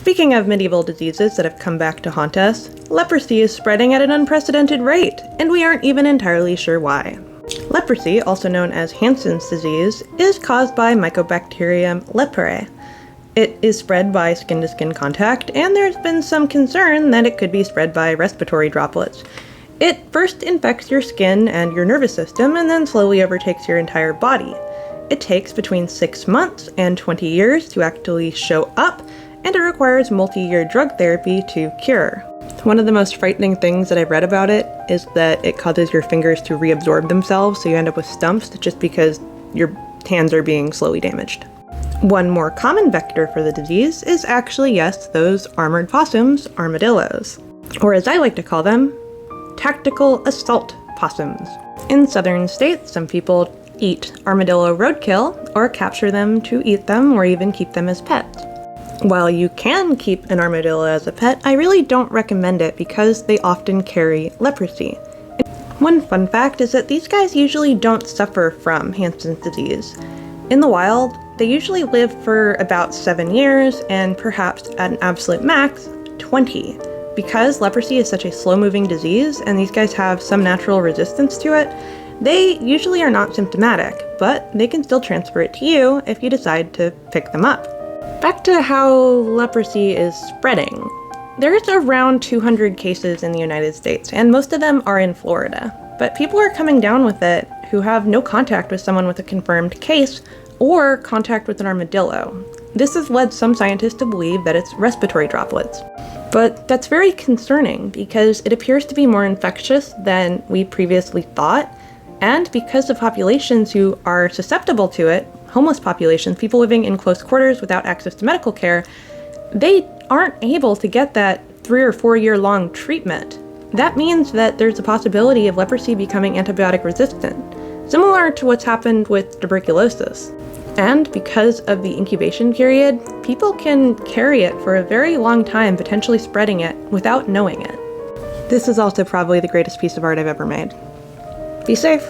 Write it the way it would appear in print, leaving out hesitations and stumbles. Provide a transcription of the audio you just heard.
Speaking of medieval diseases that have come back to haunt us, leprosy is spreading at an unprecedented rate, and we aren't even entirely sure why. Leprosy, also known as Hansen's disease, is caused by Mycobacterium leprae. It is spread by skin-to-skin contact, and there's been some concern that it could be spread by respiratory droplets. It first infects your skin and your nervous system, and then slowly overtakes your entire body. It takes between 6 months and 20 years to actually show up, and it requires multi-year drug therapy to cure. One of the most frightening things that I've read about it is that it causes your fingers to reabsorb themselves, so you end up with stumps just because your hands are being slowly damaged. One more common vector for the disease is actually, yes, those armored possums, armadillos. Or as I like to call them, tactical assault possums. In southern states, some people eat armadillo roadkill or capture them to eat them or even keep them as pets. While you can keep an armadillo as a pet, I really don't recommend it because they often carry leprosy. One fun fact is that these guys usually don't suffer from Hansen's disease. In the wild, they usually live for about 7 years and perhaps at an absolute max, 20. Because leprosy is such a slow-moving disease and these guys have some natural resistance to it, they usually are not symptomatic, but they can still transfer it to you if you decide to pick them up. Back to how leprosy is spreading. There's around 200 cases in the United States, and most of them are in Florida. But people are coming down with it who have no contact with someone with a confirmed case or contact with an armadillo. This has led some scientists to believe that it's respiratory droplets. But that's very concerning because it appears to be more infectious than we previously thought, and because the populations who are susceptible to it, homeless populations, people living in close quarters without access to medical care, they aren't able to get that 3 or 4 year long treatment. That means that there's a possibility of leprosy becoming antibiotic resistant, similar to what's happened with tuberculosis. And because of the incubation period, people can carry it for a very long time, potentially spreading it without knowing it. This is also probably the greatest piece of art I've ever made. Be safe.